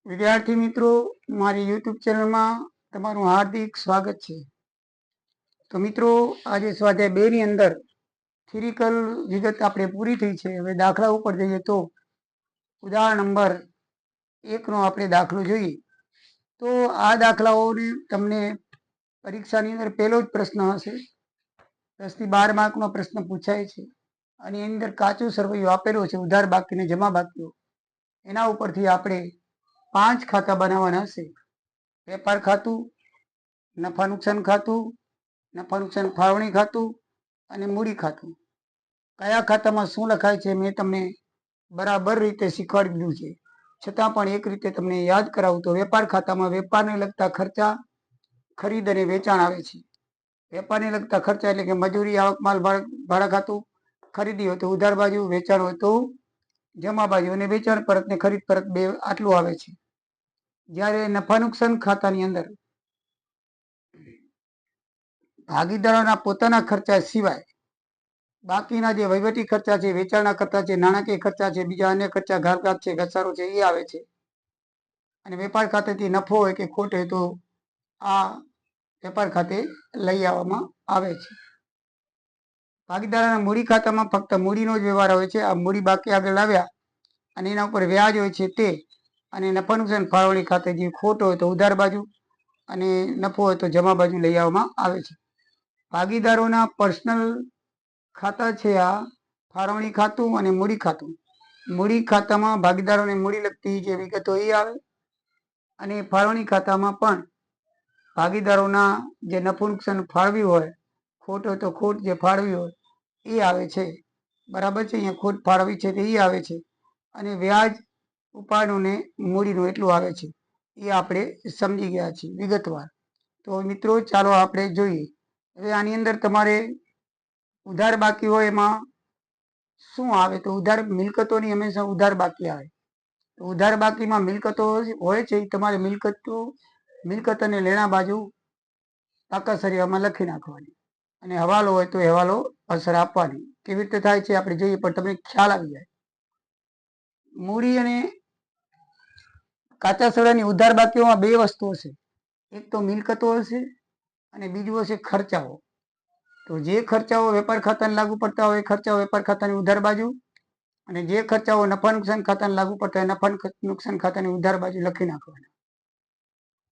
વિદ્યાર્થી મિત્રો, મારી યુટ્યુબ ચેનલમાં તમારું હાર્દિક સ્વાગત છે. તો મિત્રો, આજે સ્વાધ્યાય 2 ની અંદર થિયરિકલ વિગત આપણે પૂરી થઈ છે. હવે દાખલા ઉપર જઈએ તો ઉદાહરણ નંબર 1 નો આપણે દાખલો જોઈએ. તો આ દાખલાઓને તમને પરીક્ષાની અંદર પહેલો જ પ્રશ્ન હશે. 10 થી 12 માર્કનો પ્રશ્ન પૂછાય છે. આની અંદર કાચું સરવૈયો આપેલો છે, ઉધાર બાકી ને જમા બાકીઓ. એના ઉપરથી આપણે 5 ખાતા બનાવવાના હશે. વેપાર ખાતું, નફા નુકસાન ખાતું, નફા નુકસાન ફાળવણી ખાતું અને મૂડી ખાતું. કયા ખાતામાં શું લખાય છે મેં તમને બરાબર રીતે શીખવાડી દીધું છે. છતાં પણ એક રીતે તમને યાદ કરાવું તો વેપાર ખાતામાં વેપારને લગતા ખર્ચા, ખરીદ અને વેચાણ આવે છે. વેપારને લગતા ખર્ચા એટલે કે મજૂરી, આવક, માલ ભાડા ખાતું. ખરીદી હોય તો ઉધાર બાજુ, વેચાણ હોય તો જમા બાજુ, અને વેચાણ પરત ને ખરીદ પરત બે આટલું આવે છે. જ્યારે નફા નુકસાન ખાતાની અંદર ભાગીદારોના પોતાના ખર્ચા સિવાય બાકીના જે વહીવટી ખર્ચા છે, વેચાણના ખર્ચા છે, નાણાકીય ખર્ચા છે, બીજા અન્ય ખર્ચા, ઘાતઘાત છે, ઘસારો છે, એ આવે છે. અને વેપાર ખાતેથી નફો હોય કે ખોટ હોય તો આ વેપાર ખાતે લઈ આવવામાં આવે છે. ભાગીદારોના મૂડી ખાતામાં ફક્ત મૂડીનો જ વ્યવહાર હોય છે. આ મૂડી બાકી આગળ લાવ્યા અને એના ઉપર વ્યાજ હોય છે તે. અને નફા નુકસાન ફાળવણી ખાતે જે ખોટ હોય તો ઉધાર બાજુ અને નફો હોય તો જમા બાજુ લઈ આવવામાં આવે છે. ભાગીદારોના પર્સનલ ખાતા છે આ ફાળવણી ખાતું અને મૂડી ખાતું. મૂડી ખાતામાં ભાગીદારોને મૂડી લગતી જે વિગતો એ આવે, અને ફાળવણી ખાતામાં પણ ભાગીદારોના જે નફો નુકસાન ફાળવ્યું હોય, ખોટ હોય તો ખોટ જે ફાળવી હોય એ આવે છે. બરાબર છે, અહીંયા ખોટ ફાળવી છે તે એ આવે છે. અને વ્યાજ ઉપાડનું ને મૂડીનું એટલું આવે છે. એ આપણે સમજી ગયા છીએ વિગતવાર. તો મિત્રો, ચાલો આપણે જોઈએ. હવે આની અંદર તમારે ઉધાર બાકી હોય એમાં શું આવે તો ઉધાર મિલકતોની હંમેશા ઉધાર બાકી આવે. તો ઉધાર બાકીમાં મિલકતો હોય છે. તમારે મિલકત અને લેણા બાજુ પાકા સરિયામાં લખી નાખવાની, અને હવાલો હોય તો હવાલો અસર આપવાની. કેવી રીતે થાય છે આપણે જોઈએ, પણ તમને ખ્યાલ આવી જાય. મૂડી અને કાચા સોડાની ઉધાર બાકીઓમાં બે વસ્તુ હશે. એક તો મિલકતો હશે અને બીજું હશે ખર્ચાઓ. તો જે ખર્ચાઓ વેપાર ખાતાને લાગુ પડતા હોય એ ખર્ચાઓ વેપાર ખાતાની ઉધાર બાજુ, અને જે ખર્ચાઓ નફા નુકસાન ખાતાને લાગુ પડતા હોય નફા નુકસાન ખાતાની ઉધાર બાજુ લખી નાખવાના.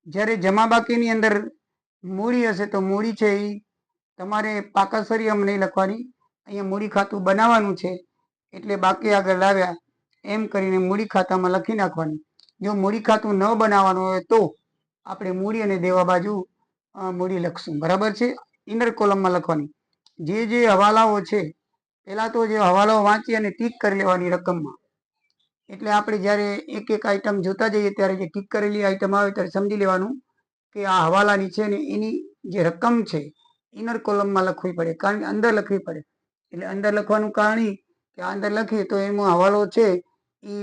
જ્યારે જમા બાકીની અંદર મૂડી હશે તો મૂડી છે એ તમારે પાકા સરિયામાં નહીં લખવાની. અહીંયા મૂડી ખાતું બનાવવાનું છે એટલે બાકી આગળ લાવ્યા એમ કરીને મૂડી ખાતામાં લખી નાખવાની. જો મૂડી ખાતું ન બનાવવાનું હોય તો આપણે મૂડી અને દેવા બાજુ મૂડી લખશું. બરાબર છે, ઇનર કોલમમાં લખવાની. જે હવાલાઓ છે, પહેલા તો જે હવાલો વાંચી અને ટીક કરી લેવાની રકમમાં. એટલે આપણે જ્યારે એક એક આઈટમ જોતા જઈએ ત્યારે જે ટીક કરેલી આઈટમ આવે ત્યારે સમજી લેવાનું કે આ હવાલાની છે ને એની જે રકમ છે ઇનર કોલમમાં લખવી પડે, કારણ કે અંદર લખવી પડે. એટલે અંદર લખવાનું કારણ કે આ અંદર લખીએ તો એમાં હવાલો છે એ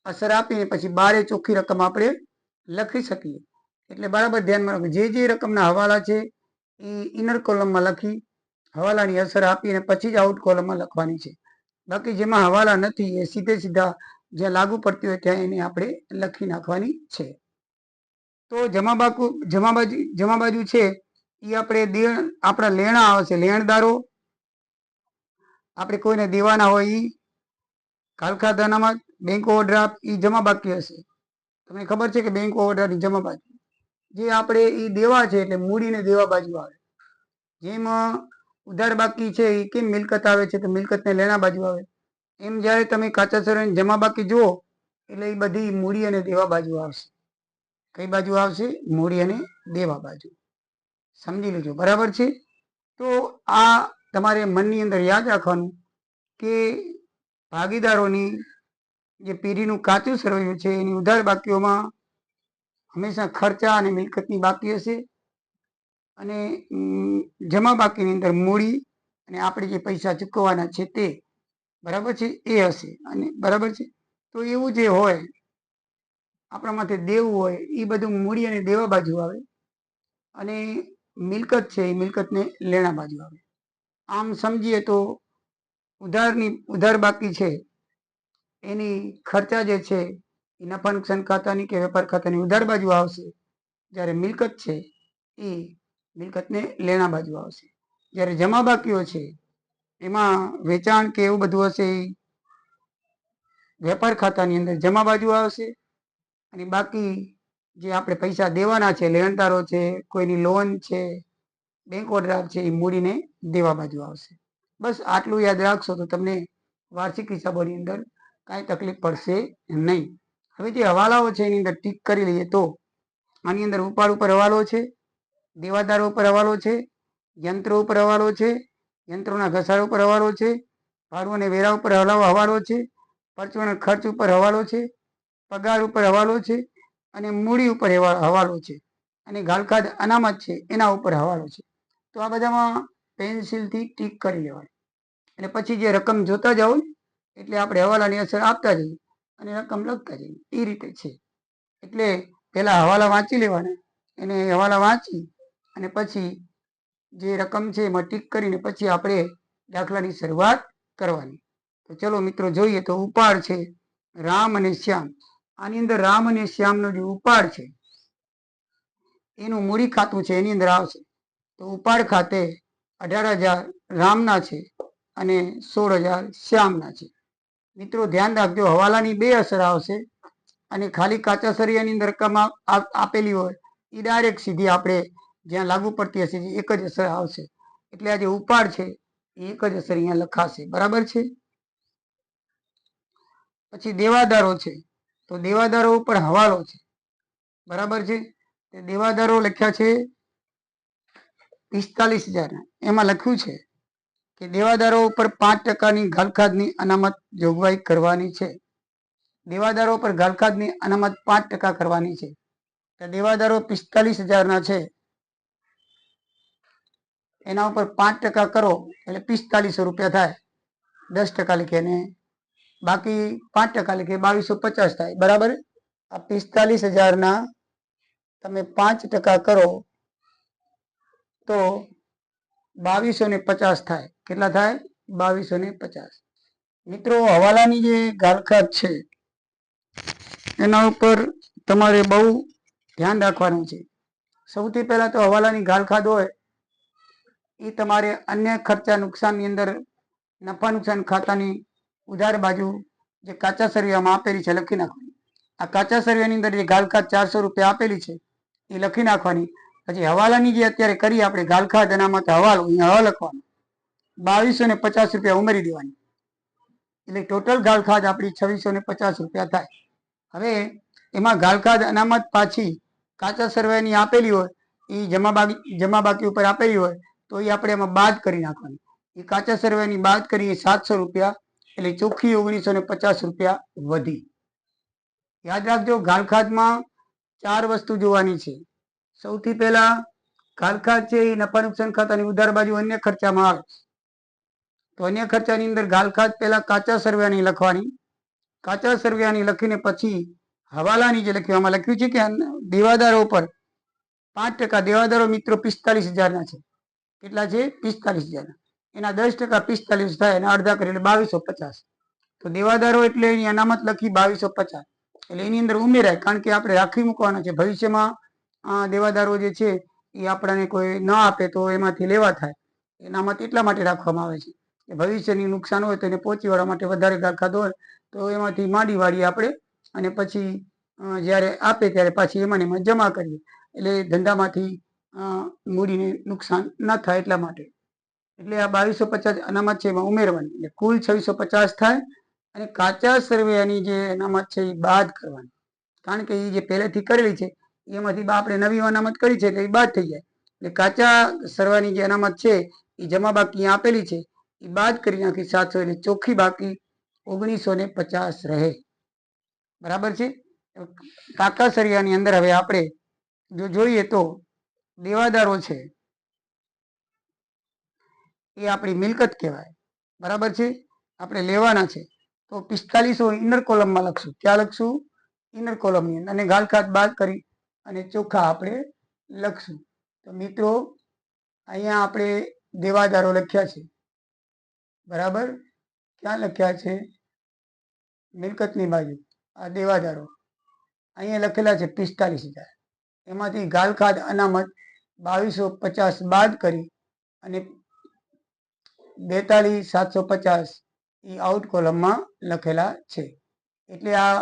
અસર આપીને પછી બારે ચોખ્ખી રકમ આપણે લખી શકીએ. એટલે બરાબર ધ્યાનમાં રાખવું. જે રકમના હવાલા છે એ ઇનર કોલમમાં લખી હવાલાની અસર આપીને પછી જ આઉટ કોલમમાં લખવાની છે. બાકી જેમાં હવાલા નથી એ સીધા જ્યાં લાગુ પડતી હોય ત્યાં એને આપણે લખી નાખવાની છે. તો જમા બાજુ છે એ આપણે આપણા લેણા આવશે. લેણદારો આપણે કોઈને દેવાના હોય એ કાલખાધાનામાં બેંક ઓવરડ્રાફ્ટ એ જમા બાકી હશે. તમને ખબર છે કે બેંક ઓવરડ્રાફ્ટ જમા બાજુ જે આપણે એ દેવા છે એટલે મૂડીને દેવા બાજુ આવે. જેમાં ઉધાર બાકી છે એ કેમ મિલકત આવે છે તો મિલકતને લેણા બાજુ આવે. એમ જ્યારે તમે કાચા સોડાની જમા બાકી જુઓ એટલે એ બધી મૂડી અને દેવા બાજુ આવશે. કઈ બાજુ આવશે? મૂડી અને દેવા બાજુ. સમજી લેજો. બરાબર છે. તો આ તમારે મનની અંદર યાદ રાખવાનું કે ભાગીદારોની જે પેઢીનું કાચું સરવૈયું છે એની ઉધાર બાકીઓમાં હંમેશા ખર્ચા અને મિલકતની બાકી હશે, અને જમા બાકીની અંદર મૂડી અને આપણે જે પૈસા ચૂકવવાના છે તે. બરાબર છે, એ હશે. અને બરાબર છે, તો એવું જે હોય આપણા માથે દેવું હોય એ બધું મૂડી અને દેવા બાજુ આવે, અને મિલકત છે એ મિલકતને લેણા બાજુ આવે. આમ સમજીએ તો ઉધાર બાકી છે એની ખર્ચા જે છે એ નફા નુકસાન ખાતાની કે વેપાર ખાતાની ઉધાર બાજુ આવશે. જ્યારે મિલકત છે એ મિલકતને લેણા બાજુ આવશે. જ્યારે જમા બાકીઓ છે એમાં વેચાણ કે એવું બધું હશે એ વેપાર ખાતાની અંદર જમા બાજુ આવશે. અને બાકી જે આપણે પૈસા દેવાના છે, લેણદારો છે, કોઈની લોન છે, બેંક ઓવરડ્રાફ્ટ છે, એ મૂડીને દેવા બાજુ આવશે. બસ આટલું યાદ રાખશો તો તમને વાર્ષિક હિસાબોની અંદર કાંઈ તકલીફ પડશે નહીં. હવે જે હવાલાઓ છે એની અંદર ટીક કરી લઈએ તો આની અંદર ઉપાડ ઉપર હવાલો છે, દેવાદારો ઉપર હવાલો છે, યંત્રો ઉપર હવાલો છે, યંત્રોના ઘસારા ઉપર હવાલો છે, ભાડું અને વેરા ઉપર હવાલો છે, પરચુરણ ખર્ચ ઉપર હવાલો છે, પગાર ઉપર હવાલો છે, અને મૂડી ઉપર હવાલો છે, અને ગાલખાદ અનામત છે એના ઉપર હવાલો છે. તો આ બધામાં પેન્સિલથી ટીક કરી લેવાય. અને પછી જે રકમ જોતા જાઓ ને એટલે આપણે હવાલાની અસર આપતા જઈએ અને રકમ લખતા જઈએ. એ રીતે છે. એટલે પહેલા હવાલા વાંચી લેવાના, એને હવાલા વાંચી અને પછી જે રકમ છે એમાં ટીક કરીને પછી આપણે દાખલાની શરૂઆત કરવાની. તો ચલો મિત્રો જોઈએ. તો ઉપાડ છે રામ અને શ્યામ. આની અંદર રામ અને શ્યામનો જે ઉપાડ છે એનું મૂડી ખાતું છે એની અંદર આવશે. તો ઉપાડ ખાતે 18,000 રામના છે અને 16,000 શ્યામના છે. મિત્રો ધ્યાન રાખજો, હવાલાની બે અસર આવશે અને ખાલી કાચા સરિયાની અંદર રકમ આપેલી હોય એ ડાયરેક્ટ સીધી આપણે જ્યાં લાગુ પડતી હશે એક જ અસર આવશે. એટલે આ જે ઉપાડ છે એ એક જ અસર અહીંયા લખાશે. બરાબર છે. પછી દેવાદારો છે. તો દેવાદારો ઉપર હવાલો છે. બરાબર છે. તે દેવાદારો લખ્યા છે 45,000. એમાં લખ્યું છે કે દેવાદારો ઉપર 5% ગાલખાદની અનામત જોગવાઈ કરવાની છે. દેવાદારો પર ગાલખાદની અનામત 5% કરવાની છે. તો દેવાદારો 45,000 છે એના ઉપર 5% કરો એટલે 4500 રૂપિયા થાય. 10% લીખે ને બાકી 5% લીખે 2250 થાય. બરાબર. આ 45,000 તમે 5% કરો તો 2250 થાય. કેટલા થાય? 2250. મિત્રો હવાલાની જે ગાલખાદ છે એના ઉપર તમારે બહુ ધ્યાન રાખવાનું છે. સૌથી પહેલા તો હવાલાની ગાલખાદ હોય એ તમારે અન્ય ખર્ચા નુકસાનની અંદર નફા નુકસાન ખાતાની ઉધાર બાજુ જે કાચા સરિયામાં આપેલી છે લખી નાખવાની. આ કાચા સરિયાની અંદર જે ગાલખાદ 400 રૂપિયા આપેલી છે એ લખી નાખવાની. પછી હવાલાની જે અત્યારે કરી આપણે ગાલખાદ અનામત હવાલો, અહીંયા હવા લખવાનો, 2250 રૂપિયા ઉમેરી દેવાની. એટલે ટોટલ ગાલખાદ આપણી 2650 રૂપિયા થાય. હવે એમાં ગાલખાદ અનામત પાછી કાચા સરિયાની આપેલી હોય એ જમા બાકી ઉપર આપેલી હોય તો એ આપણે એમાં બાદ કરી નાખવાની. એ કાચા સરિયાની બાદ કરીએ 700 રૂપિયા એટલે ચોખ્ખી 1950 રૂપિયા વધી. યાદ રાખજો, ગાલખાદમાં 4 વસ્તુ જોવાની છે. સૌથી પહેલા ગાલખાદ છે એ નફા નુકસાન ખાતાની ઉધાર બાજુ અન્ય ખર્ચામાં આવે. તો અન્ય ખર્ચાની અંદર ગાલખાદ પહેલા કાચા સરિયાની લખવાની. કાચા સરિયાની લખીને પછી હવાલાની જે લખ્યું આમાં લખ્યું છે કે દેવાદારો ઉપર 5% દેવાદારો મિત્રો 45,000 છે. કેટલા છે? 45,000. એના 10% 45 થાય અને અડધા કરી એટલે 2250. તો દેવાદારો એટલે એની અનામત લખી 2250 એટલે એની અંદર ઉમેરાય. કારણ કે આપણે રાખી મૂકવાના છે. ભવિષ્યમાં દેવાદારો જે છે એ આપણને કોઈ ન આપે તો એમાંથી લેવા થાય. અનામત એટલા માટે રાખવામાં આવે છે કે ભવિષ્યની નુકસાન હોય તો એને પહોંચી વળવા માટે વધારે ગાલખાદ હોય તો એમાંથી માંડી વાળીએ આપણે અને પછી જ્યારે આપે ત્યારે પાછી એમાં જમા કરીએ. એટલે ધંધામાંથી મૂડીને નુકસાન ન થાય એટલા માટે. એટલે આ 2250 અનામત છે એમાં ઉમેરવાની એટલે કુલ 2650 થાય. અને કાચા સરિયાની જે અનામત છે એ બાદ કરવાની. કારણ કે એ જે પહેલેથી કરેલી છે એમાંથી આપણે નવી અનામત કરી છે એટલે એ બાદ થઈ જાય. એટલે કાચા સરિયાની જે અનામત છે એ જમા બાકી આપેલી છે એ બાદ કરી નાખી 700 એટલે ચોખ્ખી બાકી 1950 રહે. બરાબર છે. કાચા સરિયાની અંદર હવે આપણે જો જોઈએ તો દેવાદારો છે એ આપણી મિલકત કહેવાય. બરાબર છે. આપણે લેવાના છે તો 4500 ઇનર કોલમમાં લખશું. ક્યાં લખશું? ઇનર કોલમની અંદર. અને ગાલખાદ બાદ કરી અને ચોખ્ખા આપણે લખશું. તો મિત્રો અહીંયા આપણે દેવાદારો લખ્યા છે. બરાબર. ક્યાં લખ્યા છે? મિલકતની બાજુ આ દેવાદારો. અહીંયા લખેલા છે 45,000. એમાંથી ગાલખાદ અનામત 2250 બાદ કરી અને 42,750 એ આઉટ કોલમમાં લખેલા છે. એટલે આ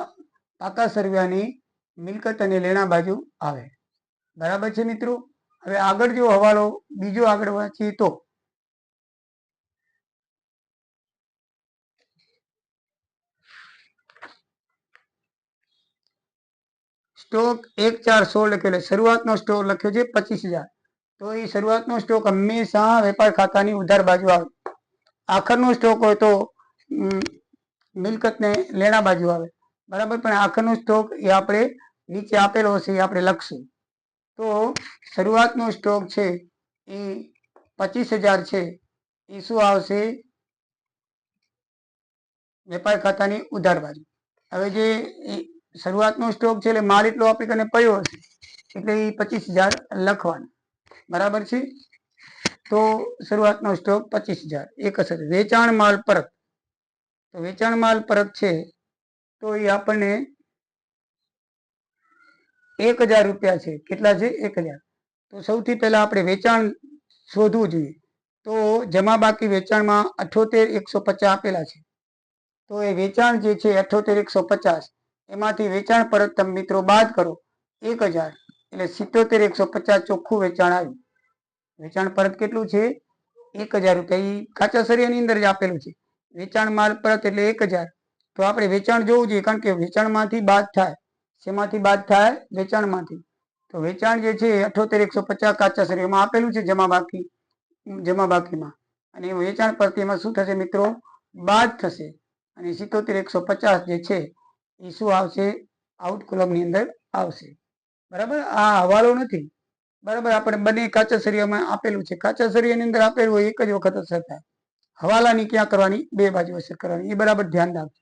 પાકા સરવૈયાની મિલકત અને લેણા બાજુ આવે. બરાબર છે મિત્રો. હવે આગળ જો હવાલો બીજો આગળ વાંચીએ તો સ્ટોક 1/4/16 લખેલો, શરૂઆતનો સ્ટોક લખ્યો છે 25,000. તો એ શરૂઆતનો સ્ટોક હંમેશા વેપાર ખાતાની ઉધાર બાજુ આવે. આખરનો સ્ટોક હોય તો મિલકતને લેણા બાજુ આવે. બરાબર. પણ આખરનો સ્ટોક એ આપણે નીચે આપેલો હશે એ આપણે લખશું. તો શરૂઆતનો સ્ટોક છે એ 25,000 છે. એ શું આવશે? વેપાર ખાતાની ઉધાર બાજુ. હવે જે શરૂઆતનો સ્ટોક છે એટલે માલ એટલો આપણી કને પડ્યો હશે એટલે એ 25,000 લખવાનો. બરાબર છે. તો શરૂઆતનો સ્ટોક 25,000. એક અસર વેચાણ માલ પરત. તો વેચાણ માલ પરત છે તો એ આપણને 1,000 રૂપિયા છે. કેટલા છે? 1,000. તો સૌથી પહેલા આપણે વેચાણ શોધવું જોઈએ. તો જમા બાકી વેચાણમાં 78,150 આપેલા છે. તો એ વેચાણ જે છે 78,150 એમાંથી વેચાણ પરત તમે મિત્રો બાદ કરો 1,000 એટલે 77,150 ચોખ્ખું વેચાણ આવ્યું. વેચાણ પરત કેટલું છે? 1,000 રૂપિયા. એ કાચા સરિયાની અંદર જ આપેલું છે. વેચાણ માલ પરત એટલે 1,000. તો આપણે વેચાણ જોવું જોઈએ કારણ કે વેચાણમાંથી બાદ થાય. શેમાંથી બાદ થાય? વેચાણમાંથી. તો વેચાણ જે છે 78,150 કાચા સરિયામાં આપેલું છે જમા બાકીમાં. અને વેચાણ પરત એમાં શું થશે મિત્રો? બાદ થશે. અને 77,150 જે છે એ શું આવશે? આઉટ કોલમની અંદર આવશે. બરાબર. આ હવાલો નથી. બરાબર. આપણે બંને કાચા સરિયામાં આપેલું છે. કાચા સરિયાની અંદર આપેલું હોય એક જ વખત અસર થાય. હવાલાની ક્યાં કરવાની? બે બાજુ અસર કરવાની. એ બરાબર ધ્યાન રાખજો.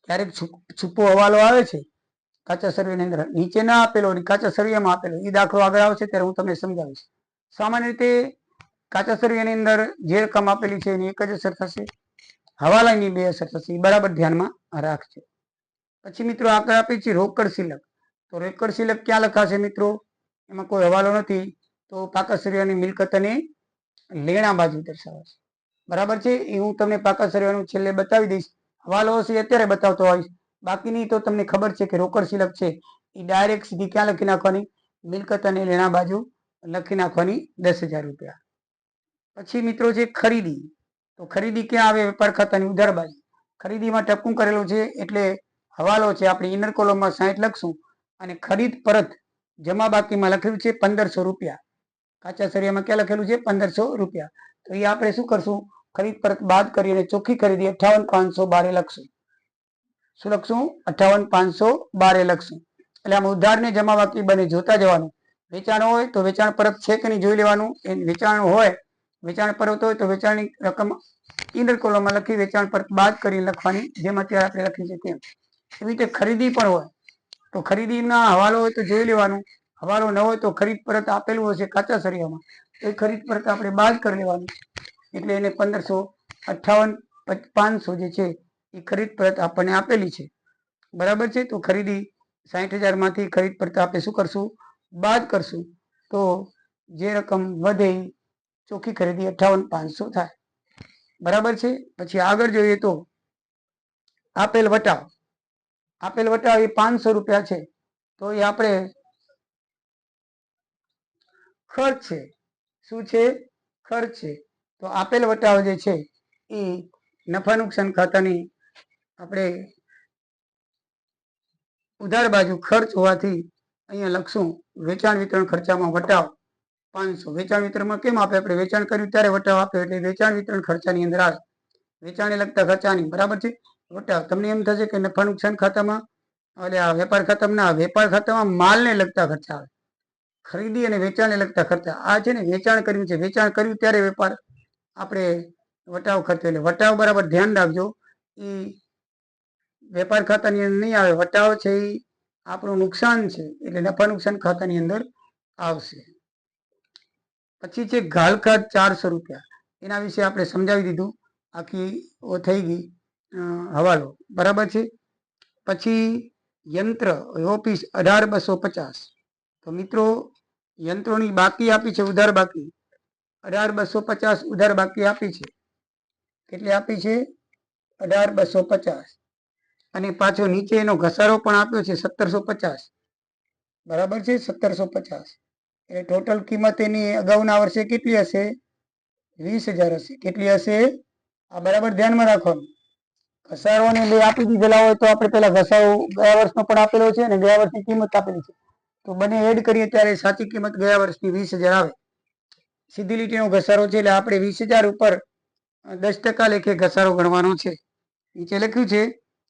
ક્યારેક છૂપો હવાલો આવે છે કાચા સરિયાની અંદર, નીચે ના આપેલો કાચા સરિયામાં આપેલો. એ દાખલો આગળ આવશે ત્યારે હું તમને સમજાવીશ. સામાન્ય રીતે કાચા સરિયાની અંદર જે રકમ આપેલી છે એની એક જ અસર થશે. હવાલાની બે અસર થશે. એ બરાબર ધ્યાનમાં રાખજો. પછી મિત્રો આગળ આપી છે રોકડ સિલક. તો રોકડ સિલક ક્યાં લખાશે મિત્રો? એમાં કોઈ હવાલો નથી. તો પાકા સરિયાની મિલકત અને લેણા બાજુ દર્શાવશે. બરાબર છે. એ હું તમને પાકા સરિયાનું છેલ્લે બતાવી દઈશ. હવાલો હશે અત્યારે બતાવતો હોઈશ. બાકીની તો તમને ખબર છે કે રોકડ સિલક છે એ ડાયરેક્ટ સીધી ક્યાં લખી નાખવાની? મિલકત અને લેણા બાજુ લખી નાખવાની 10,000 રૂપિયા. પછી મિત્રો છે ખરીદી. તો ખરીદી ક્યાં આવે? વેપાર ખાતાની ઉધાર બાજુ. ખરીદીમાં ટપકું કરેલું છે એટલે હવાલો છે આપણે ઇનર કોલમમાં 60 લખશું. અને ખરીદ પરત જમા બાકીમાં લખેલું છે 1,500 રૂપિયા. કાચા સરિયામાં ક્યાં લખેલું છે? 1,500 રૂપિયા. તો એ આપણે શું કરશું? ખરીદ પરત બાદ કરીને ચોખ્ખી ખરીદી 58,512 લખશું. શું લખશું? 58,512 લખશું. એટલે આમ ઉધાર ને જમા બાકી બને જોતા જવાનું. વેચાણ હોય તો વેચાણ પરત છે કે નહીં જોઈ લેવાનું. એ વેચાણ હોય, વેચાણ પરત હોય તો વેચાણની રકમ ઇનર કોલમમાં લખી વેચાણ પરત બાદ કરી લખવાની, જેમ અત્યારે આપણે લખી છે તેમ. એવી રીતે ખરીદી પણ હોય તો ખરીદીના હવાલો હોય તો જોઈ લેવાનું. હવાલો ન હોય તો ખરીદ પરત આપેલું હશે કાચા સરિયામાં, એ ખરીદ પરત આપણે બાદ કરી લેવાનું. એટલે એને 1,558,500 જે છે એ ખરીદ પરત આપણને આપેલી છે. બરાબર છે. તો ખરીદી 60,000 માંથી ખરીદ પરત આપણે શું કરશું? બાદ કરશું. તો જે રકમ વધે ચોખ્ખી ખરીદી 58,500 થાય. બરાબર છે. પછી આગળ જોઈએ તો આપેલ વટાવ. આપેલ વટાવ એ 500 રૂપિયા છે. તો એ આપણે ખર્ચ છે. શું છે? ખર્ચ છે. તો આપેલ વટાવ જે છે એ નફા નુકસાન ખાતાની આપણે ઉધાર બાજુ ખર્ચ હોવાથી અહીંયા લખશું વેચાણ વિતરણ ખર્ચામાં વટાવ 500. વેચાણ વિતરણમાં કેમ આપે? આપણે વેચાણ કર્યું ત્યારે વટાવ આપે એટલે વેચાણ વિતરણ ખર્ચાની અંદર આવે. વેચાણને લગતા ખર્ચાની. બરાબર છે. વટાવ. તમને એમ થશે કે નફા નુકસાન ખાતામાં એટલે આ વેપાર ખાતામાં ના, વેપાર ખાતામાં માલને લગતા ખર્ચા આવે. ખરીદી અને વેચાણને લગતા ખર્ચા. આ છે ને વેચાણ કર્યું છે, વેચાણ કર્યું ત્યારે વેપાર આપણે વટાવ ખર્ચો. એટલે વટાવ બરાબર ધ્યાન રાખજો. એ વેપાર ખાતાની અંદર નહીં આવે. વટાવ છે એ આપણું નુકસાન છે એટલે નફા નુકસાન ખાતાની અંદર આવશે. પછી છે ઘાલખાત 400 રૂપિયા. એના વિશે આપણે સમજાવી દીધું. આખી થઈ ગઈ હવાલો. બરાબર છે. પછી યંત્ર ઓફિસ 18,250. તો મિત્રો યંત્રોની બાકી આપી છે ઉધાર બાકી 18,250 ઉધાર બાકી આપી છે. કેટલી આપી છે? 18,250. અને પાછો નીચે એનો ઘસારો પણ આપ્યો છે 1,750. બરાબર છે, 1,750. એટલે ટોટલ કિંમત એની અગાઉના વર્ષે કેટલી હશે? 20,000 હશે. કેટલી હશે? આ બરાબર ધ્યાનમાં રાખવાનું. ઘસારોને બે આપી દીધેલા હોય તો આપણે પેલા ઘસારો ગયા વર્ષનો પણ આપેલો છે અને ગયા વર્ષની કિંમત આપેલી છે, તો બંને એડ કરીએ ત્યારે સાચી કિંમત ગયા વર્ષની 20,000 આવે. સીધી લીટીનો ઘસારો છે એટલે આપણે 20,000 ઉપર 10% લેખે ઘસારો ગણવાનો છે. નીચે લખ્યું છે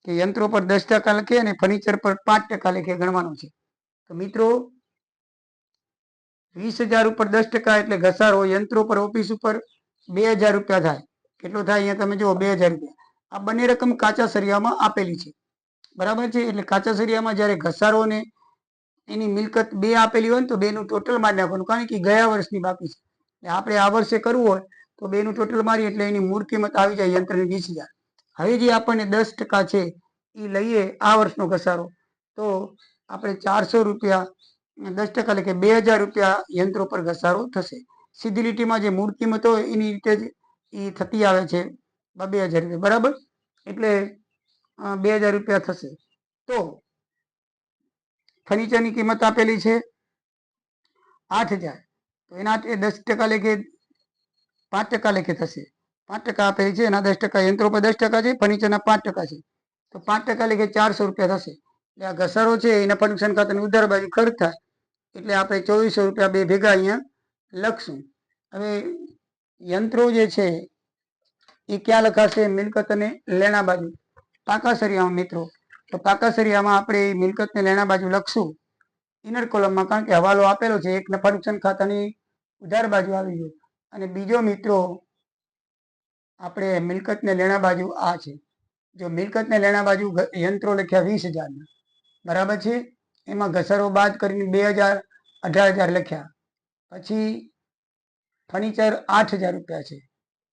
કે યંત્રો પર 10% લખે અને ફર્નિચર પર 5% લેખે ગણવાનું છે. તો મિત્રો 20,000 ઉપર 10% એટલે ઘસારો યંત્રો પર ઓફિસ ઉપર 2,000 રૂપિયા થાય. કેટલો થાય? અહીંયા તમે જુઓ 2,000 રૂપિયા. આ બંને રકમ કાચા સરિયામાં આપેલી છે. બરાબર છે, એટલે કાચા સરિયામાં જ્યારે ઘસારો ને એની મિલકત બે આપેલી હોય ને તો બેનું ટોટલ મારી નાખવાનું, કારણ કે ગયા વર્ષની બાકી છે. એટલે આપણે આ વર્ષે કરવું હોય તો બેનું ટોટલ મારી એટલે એની મૂળ કિંમત આવી જાય યંત્રની 20,000. હવે જે આપણને 10% છે એ લઈએ આ વર્ષનો ઘસારો, તો આપણે 400 રૂપિયા 10% એટલે કે 2,000 રૂપિયા યંત્રો પર ઘસારો થશે. સીધી લીટીમાં જે મૂળ કિંમત હોય એની રીતે જ એ થતી આવે છે 2,000 રૂપિયા. બરાબર, એટલે 2,000 રૂપિયા થશે. તો ફર્નિચરની કિંમત આપેલી છે 8,000. તો એના 10% લેખે 5% લેખે થશે. 5% આપેલી છે, એના 10%, યંત્રો પર 10% છે, ફર્નિચરના 5% છે, તો 5% લેખે 400 રૂપિયા થશે. એટલે આ ઘસારો છે એના ફંક્શન ખાતાની ઉધાર બાજુ ખર્ચ થાય, એટલે આપણે 2,400 રૂપિયા બે ભેગા અહીંયા લખશું. હવે યંત્રો જે છે એ ક્યાં લખાશે? મિલકત અને લેણા બાજુ પાકા સરિયામાં. મિત્રો તો પાકા સરિયામાં આપણે મિલકત ને લેણા બાજુ લખશું ઇનર કોલમમાં, કારણ કે હવાલો આપેલો છે. એક નફા નુકસાન ખાતાની ઉધાર બાજુ આવી ગયું, અને બીજો મિત્રો આપણે મિલકત ને લેણા બાજુ આ છે. જો મિલકત ને લેણા બાજુ યંત્રો લખ્યા 20,000. બરાબર છે, એમાં ઘસારો બાદ કરીને 2,000 18,000 લખ્યા. પછી ફર્નિચર 8,000 રૂપિયા છે,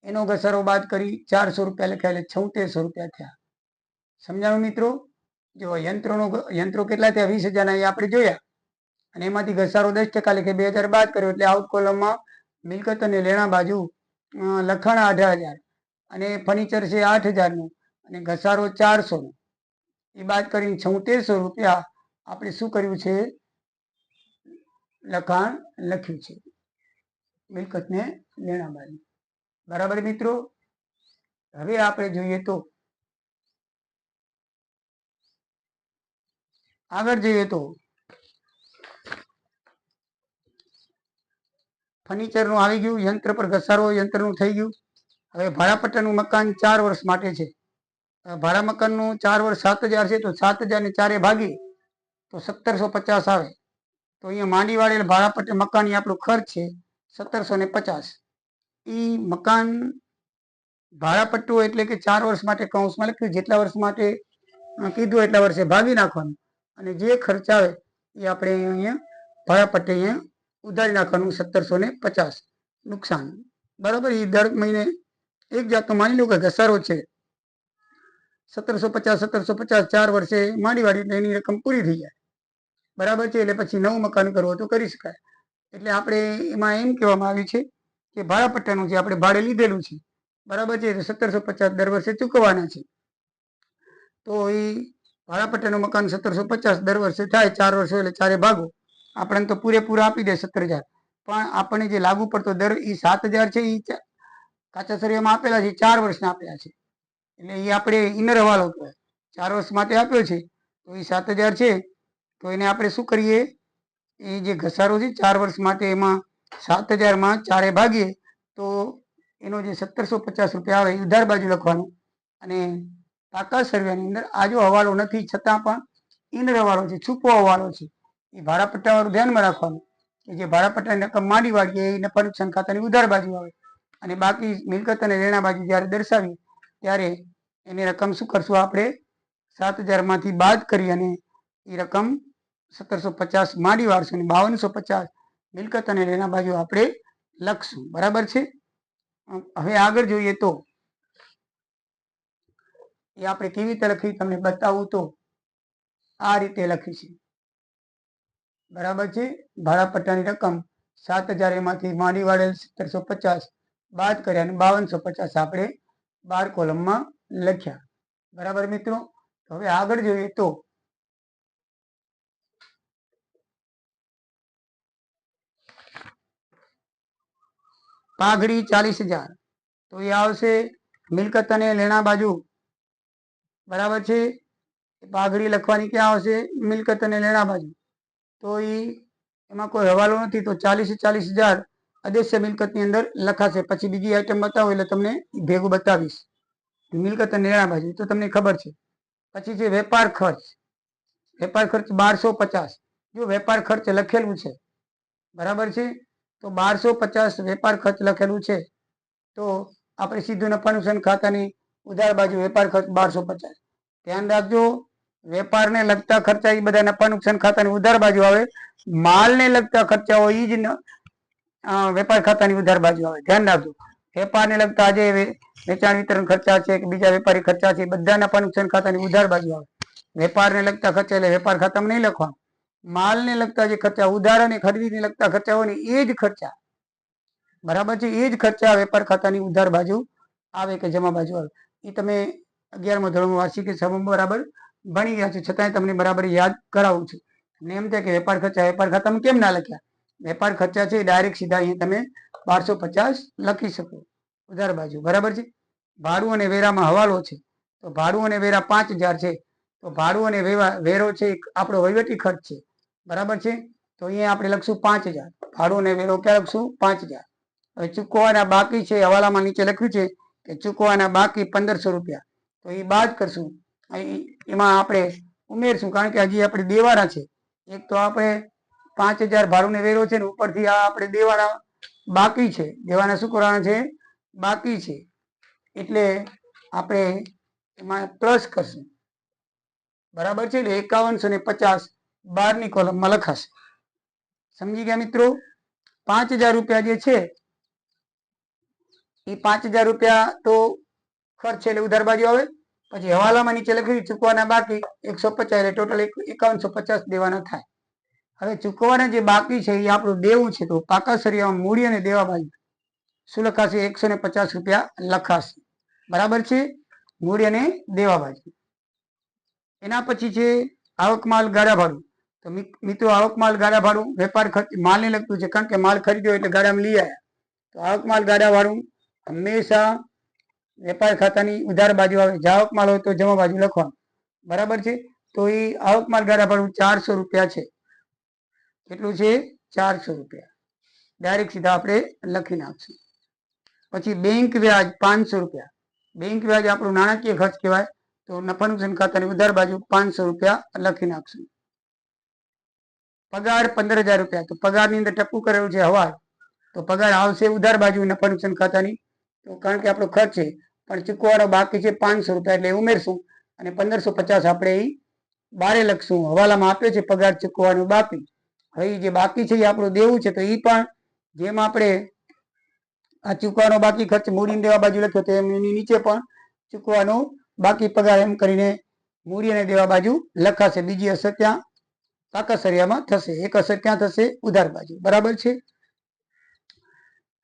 એનો ઘસારો બાદ કરી 400 રૂપિયા લખ્યા, એટલે 7600 રૂપિયા થયા. સમજાણું મિત્રો? જો યંત્રો કેટલા થયા? 20,000 એ આપણે જોયા, અને એમાંથી ઘસારો 10% લેખે 2,000 બાદ કર્યો, એટલે આઉટ કોલમમાં મિલકત અને લેણા બાજુ લખાણ 18,000 અને ફર્નિચર છે 8,000નું અને ઘસારો 400નો, એ બાદ કરીને 7600 રૂપિયા આપણે શું કર્યું છે? લખાણ લખ્યું છે મિલકત ને લેણા બાજુ. બરાબર મિત્રો? હવે આપણે જોઈએ તો આગળ જઈએ તો ફર્નિચરનું આવી ગયું, યંત્ર પર ઘસારો યંત્રનું થઈ ગયું. હવે ભાડાપટ્ટાનું મકાન 4 વર્ષ માટે છે. ભાડા મકાનનું 4 વર્ષ 7,000 છે, તો 7,000 ને 4 ભાગીએ તો 1,750 આવે. તો અહીંયા માંડી વાળેલ ભાડાપટ્ટે મકાન આપણું ખર્ચ છે 1,750. એ મકાન ભાડાપટ્ટું એટલે કે 4 વર્ષ માટે કૌંસમાં લખ્યું, જેટલા વર્ષ માટે કીધું એટલા વર્ષે ભાગી નાખવાનું, અને જે ખર્ચ આવે એ આપણે અહીંયા ભાડાપટ્ટે અહીંયા ઉધારી નાખવાનું 1,750 નુકસાન. બરાબર, એ દર મહિને એક જાતનો માની લો કે ઘસારો છે 1,750 1,750 4 વર્ષે માંડી વાળી, એટલે એની રકમ પૂરી થઈ જાય. બરાબર છે, એટલે પછી નવું મકાન કરવું તો કરી શકાય. એટલે આપણે એમાં એમ કહેવામાં આવ્યું છે કે ભાડાપટ્ટાનું જે આપણે ભાડે લીધેલું છે, બરાબર છે, 1,750 દર વર્ષે ચૂકવવાના છે. તો એ ભાડાપટ્ટાનું મકાન 1,750 દર વર્ષે થાય, 4 વર્ષ એટલે 4 ભાગો, આપણને તો પૂરેપૂરા આપી દે 17,000, પણ આપણને જે લાગુ પડતો દર એ 7,000 છે, એ કાચા સરિયામાં આપેલા છે, 4 વર્ષના આપેલા છે. એટલે એ આપણે ઇનર હવાલો કહેવાય. 4 વર્ષ માટે આપ્યો છે, તો એ 7,000 છે, તો એને આપણે શું કરીએ? એ જે ઘસારો છે 4 વર્ષ માટે, એમાં 7,000માં 4 ભાગીએ તો એનો જે 1,750 રૂપિયા આવે એ ઉધાર બાજુ લખવાનું. અને પાકા સર્વેની અંદર આ જો હવાલો નથી, છતાં પણ ઇનર હવાલો છે, છૂપો હવાલો છે, એ ભાડાપટ્ટાવાળું ધ્યાનમાં રાખવાનું કે જે ભાડાપટ્ટાની રકમ માંડી વાળીએ એ નફા નુકસાન ખાતાની ઉધાર બાજુ આવે, અને બાકી મિલકત અને લેણા બાજુ જ્યારે દર્શાવી ત્યારે એની રકમ શું કરશું? આપણે 7,000માંથી બાદ કરી અને એ રકમ 1,750 માંડી વાળશું, અને 5,250 મિલકત અને લેણા બાજુ આપણે લખશું. બરાબર છે? હવે આગળ જોઈએ તો એ આપણે કેવી રીતે લખી તમને બતાવું. તો આ રીતે લખી છે, બરાબર છે. ભાડા પટ્ટાની રકમ 7,000 એમાંથી માંડી વાળેલ 1750 બાદ કર્યા અને 5250 આપણે 12 કોલમમાં લખ્યા. બરાબર મિત્રો. હવે આગળ જોઈએ તો પાઘડી 40,000, તો એ આવશે મિલકત અને લેણા બાજુ. બરાબર છે. પાઘડી લખવાની ક્યાં આવશે? મિલકત અને લેણા બાજુ. તો એમાં કોઈ હવાલો નથી, તો 40,000 અદેશ્ય મિલકતની અંદર લખાશે. પછી બીજી આઈટમ બતાવો એટલે તમને ભેગું બતાવીશ. મિલકત અને લેણા બાજુ તો તમને ખબર છે. પછી છે વેપાર ખર્ચ. વેપાર ખર્ચ 1250. જો વેપાર ખર્ચ લખેલું છે, બરાબર છે, તો 1250 વેપાર ખર્ચ લખેલું છે, તો આપણે સીધું નફા નુકસાન ખાતાની ઉધાર બાજુ વેપાર ખર્ચ 1250. ધ્યાન રાખજો, વેપારને લગતા ખર્ચા એ બધા નફા નુકસાન ખાતાની ઉધાર બાજુ આવે. માલને લગતા ખર્ચાઓ એ જ વેપાર ખાતાની ઉધાર બાજુ આવે. ધ્યાન રાખજો. વેપારને લગતા જે વેચાણ વિતરણ ખર્ચા છે કે બીજા વેપારી ખર્ચા છે, બધા નફા નુકસાન ખાતાની ઉધાર બાજુ આવે. વેપારને લગતા ખર્ચા એટલે વેપાર ખાતામાં નહીં લખવાનું. માલને લગતા જે ખર્ચા, ઉધાર અને ખરીદીને લગતા ખર્ચા હોય ને એ જ ખર્ચા, બરાબર છે, એ જ ખર્ચા વેપાર ખાતાની ઉધાર બાજુ આવે કે જમા બાજુ આવે. એ તમે 11મા ધોરણમાં વાર્ષિક હિસાબોમાં બરાબર ભણી ગયા છો, છતાંય તમને બરાબર યાદ કરાવું છું. ને એમ થાય કે વેપાર ખર્ચા વેપાર ખાતામાં કેમ ના લખ્યા? વેપાર ખર્ચા છે ડાયરેક્ટ સીધા અહીંયા તમે 1250 લખી શકો ઉધાર બાજુ. બરાબર છે. ભાડું અને વેરામાં હવાલો છે, તો ભાડું અને વેરા 5,000 છે, તો ભાડું અને વેરો છે આપણો વહીવટી ખર્ચ છે. બરાબર છે. તો અહીંયા આપણે લખશું 5,000. ભાડું અને વેરો ક્યાં લખશું? 5,000. હવે ચૂકવવાના બાકી છે, હવાલામાં નીચે લખ્યું છે કે ચૂકવવાના બાકી 1,500 રૂપિયા, તો એ બાદ કરશું. એમાં આપણે ઉમેરશું, કારણ કે હજી આપણે દેવાના છે. એક તો આપણે 5,000 ભાડું ને વેરો છે ને ઉપરથી આ આપણે દેવાના બાકી છે. દેવાના શું કરવાના છે? બાકી છે. એટલે આપણે એમાં પ્લસ કરશું. બરાબર છે. એટલે 5150 12ની કોલમમાં લખાશે. સમજી ગયા મિત્રો? 5,000 રૂપિયા જે છે એ 5,000 રૂપિયા તો ખર્ચ છે એટલે ઉધાર બાજુ આવે. પછી હવાલામાં નીચે લખ્યું ચૂકવાના બાકી 150, એટલે ટોટલ 5150 દેવાના થાય. હવે ચૂકવાના જે બાકી છે એ આપણું દેવું છે, તો પાકા સરિયામાં મૂડી અને દેવા બાજુ શું લખાશે? 150 રૂપિયા લખાશે. બરાબર છે. મૂડી અને દેવા બાજુ. એના પછી છે આવક માલ ગાળા ભાડું. તો મિત્રો આવક માલ ગાળા ભાડું વેપાર ખર્ચ માલને લગતું છે, કારણ કે માલ ખરીદ્યો એટલે ગાળામાં લઈ આવ્યા. તો આવક માલ ગાળા ભાડું હંમેશા વેપાર ખાતાની ઉધાર બાજુ આવે. જાવક માલ હોય તો જમા બાજુ લખવાનું. બરાબર છે. તો એ આવક માલ ગાળા ભાડું 400 રૂપિયા છે. કેટલું છે? 400 રૂપિયા. ડાયરેક્ટ સીધા આપણે લખી નાખશું. પછી બેંક વ્યાજ 500 રૂપિયા. બેંક વ્યાજ આપણું નાણાકીય ખર્ચ કહેવાય, તો નફા નુકસાન ખાતાની ઉધાર બાજુ 500 રૂપિયા લખી નાખશું. પગાર 15,000 રૂપિયા. તો પગારની અંદર ટપકું કરેલું છે હવાલ, તો પગાર આવશે ઉધાર બાજુ નફા નુકસાન ખાતાની, તો કારણ કે આપણો ખર્ચ છે, પણ ચૂકવવાનો બાકી છે 500 રૂપિયા એટલે ઉમેરશું અને 1,550 આપણે એ બારે લખશું. હવાલામાં આપ્યો છે પગાર ચૂકવવાનું બાકી. હવે જે બાકી છે એ આપણું દેવું છે, તો એ પણ જેમ આપણે આ ચૂકવાનો બાકી ખર્ચ મૂડીને દેવા બાજુ લખ્યો, તો એની નીચે પણ ચૂકવાનો બાકી પગાર એમ કરીને મૂડી અને દેવા બાજુ લખાશે. બીજી અસર ત્યાં પાકા સરિયામાં થશે. એક અસર ક્યાં થશે? ઉધાર બાજુ. બરાબર છે.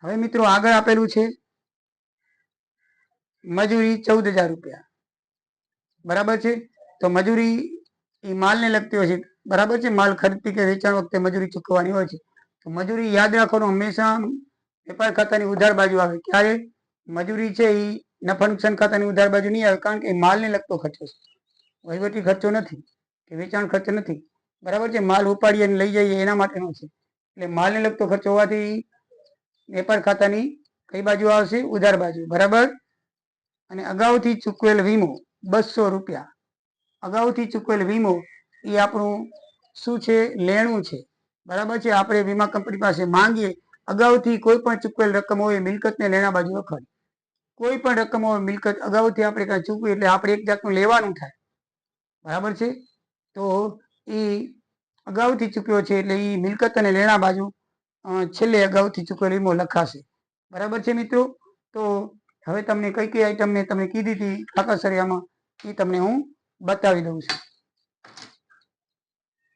હવે મિત્રો આગળ આપેલું છે મજૂરી 14,000 રૂપિયા. બરાબર છે. તો મજૂરી એ માલને લગતી હોય છે. બરાબર છે. માલ ખરીદતી કે વેચાણ વખતે મજૂરી ચૂકવવાની હોય છે. તો મજૂરી યાદ રાખવાનું, હંમેશા વેપાર ખાતાની ઉધાર બાજુ આવે. ક્યારે? મજૂરી છે એ નફા નુકસાન ખાતાની ઉધાર બાજુ નહીં આવે, કારણ કે એ માલને લગતો ખર્ચો છે, વહીવટી ખર્ચો નથી કે વેચાણ ખર્ચ નથી. બરાબર છે. માલ ઉપાડીએ અને લઈ જઈએ એના માટેનો છે, એટલે માલને લગતો ખર્ચો હોવાથી વેપાર ખાતાની કઈ બાજુ આવશે? ઉધાર બાજુ. બરાબર. અને અગાઉથી ચૂકવેલ વીમો 200 રૂપિયા. અગાઉથી ચૂકવેલ વીમો એ આપણું શું છે? લેણું છે. બરાબર છે. આપણે વીમા કંપની પાસે માંગીએ, અગાઉથી કોઈ પણ ચૂકવેલ રકમ હોય મિલકતને લેણા બાજુ લખવાની. કોઈ પણ રકમ હોય મિલકત અગાઉથી આપણે કાંઈ ચૂકવી એટલે આપણે એક જાતનું લેવાનું થાય. બરાબર છે. તો એ અગાઉથી ચૂક્યો છે એટલે એ મિલકત અને લેણા બાજુ છેલ્લે અગાઉથી ચૂકવેલ વીમો લખાશે. બરાબર છે મિત્રો. તો હવે તમને કઈ કઈ આઈટમ મેં તમને કીધી હતી પાકા સરિયામાં એ તમને હું બતાવી દઉં છું.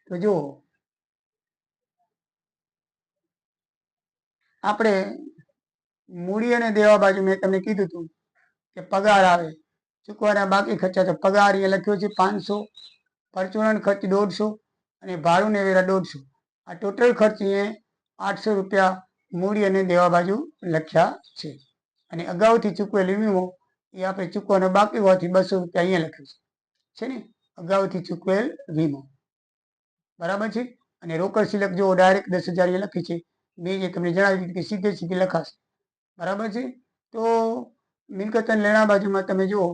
તો જુઓ આપણે મૂડી અને દેવા બાજુ મેં તમને કીધું હતું કે પગાર આવે, ચૂકવાના બાકી ખર્ચા. તો પગાર એ લખ્યો છે 500, પરચુરણ ખર્ચ 150 અને ભાડું ને વેરા 150. આ ટોટલ ખર્ચ અહીંયા 800 રૂપિયા મૂડી અને દેવા બાજુ લખ્યા છે. અને અગાઉથી ચૂકવેલ વીમો એ આપણે ચૂકવાનો બાકી હોવાથી 200 રૂપિયા અહીંયા લખ્યું છે ને, અગાઉથી ચૂકવેલ વીમો. બરાબર છે. અને રોકડ સિલક જો ડાયરેક્ટ 10,000 અહીંયા લખી છે. મેં જે તમને જણાવી કે સીધે સીધી લખાશે. બરાબર છે. તો મિલકત અને લેણા બાજુમાં તમે જુઓ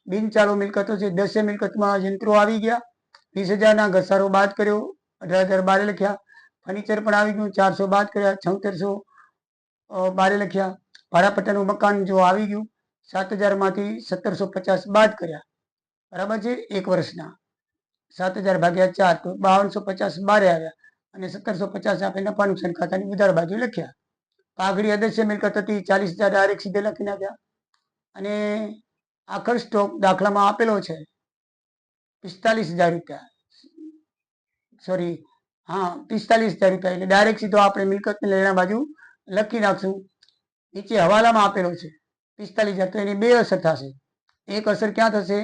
બિનચાલુ મિલકતો છે. 10 મિલકતમાં યંત્રો આવી ગયા, 20,000 ઘસારો બાદ કર્યો, 18,000 બારે લખ્યા. ફર્નિચર પણ આવી ગયું, 400 બાદ કર્યા, 7600 બારે લખ્યા. ભાડાપટ્ટાનું મકાન જો આવી ગયું, 7,000 માંથી 1750 બાદ કર્યા. બરાબર છે. એક વર્ષના 7,000 ભાગ્યા 4 તો 5250 બારે આવ્યા. અને 1750 આપણે નફા નુકસાન ખાતાની ઉધાર બાજુ લખ્યા. પાઘડી અદસ્ય મિલકત હતી, 40,000 ડાયરેક્ટ સીધે લખી નાખ્યા. અને આખર સ્ટોક દાખલામાં આપેલો છે 45,000 રૂપિયા, સોરી, હા 45,000 રૂપિયા. એટલે ડાયરેક્ટ સીધો આપણે મિલકત લેણા બાજુ લખી નાખશું. નીચે હવાલામાં આપેલો છે 45,000. તો એની બે અસર થશે. એક અસર ક્યાં થશે?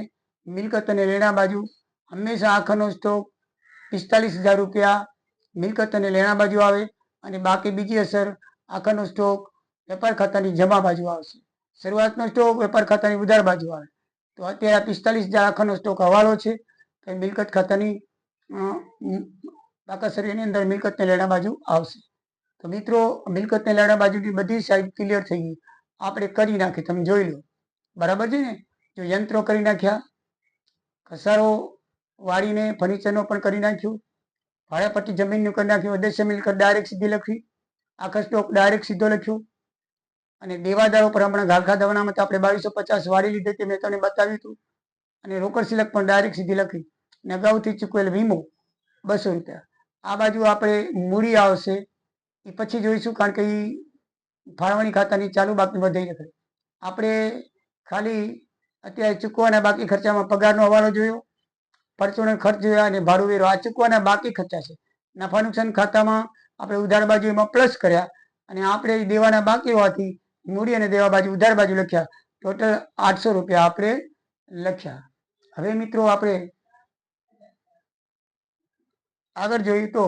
મિલકત અને લેણા બાજુ હંમેશા આખરનો સ્ટોક 45,000 રૂપિયા મિલકત અને લેણા બાજુ આવે. અને બાકી બીજી અસર આખરનો સ્ટોક વેપાર ખાતાની જમા બાજુ આવશે. શરૂઆતનો સ્ટોક વેપાર ખાતાની ઉધાર બાજુ આવે. તો અત્યારે 45,000 આખરનો સ્ટોક હવાલો છે, તો મિલકત ખાતાની બાકાસરીની અંદર મિલકત ને લેણા બાજુ આવશે. તો મિત્રો મિલકત ને લેણા બાજુની બધી સાઈડ ક્લિયર થઈ ગઈ. આપણે કરી નાખી, તમે જોઈ લો. બરાબર છે ને. જો યંત્રો કરી નાખ્યા, ઘસારો વાળીને ફર્નિચરનો પણ કરી નાખ્યું, ભાડાપટ્ટી જમીનનું કરી નાખ્યું, અદસ્ય મિલકત ડાયરેક્ટ સીધી લખી, આખા સ્ટોક ડાયરેક્ટ સીધો લખ્યો. અને દેવાદારો પર હમણાં ગાલખા દવણામાં તો આપણે 2250 વાળી લીધી તે મેં તમને બતાવ્યું હતું. અને રોકડ સિલક પણ ડાયરેક્ટ સીધી લખી. અને અગાઉથી ચૂકવેલ વીમો 200 રૂપિયા. આ બાજુ આપણે મૂડી આવશે એ પછી જોઈશું, કારણ કે એ ફાળવણી ખાતાની ચાલુ બાકી વધારી લખે. આપણે ખાલી અત્યારે ચૂકવાના બાકી ખર્ચામાં પગારનો હવાલો જોયો, પરચુરણ ખર્ચ જોયા અને ભાડું વેરો. આ ચૂકવાના બાકી ખર્ચા છે. નફા નુકસાન ખાતામાં આપણે ઉધાર બાજુ એમાં પ્લસ કર્યા, અને આપણે દેવાના બાકી હોવાથી મૂડી અને દેવા બાજુ ઉધાર બાજુ લખ્યા. ટોટલ 800 રૂપિયા આપણે લખ્યા. હવે મિત્રો આપણે આગળ જોઈએ તો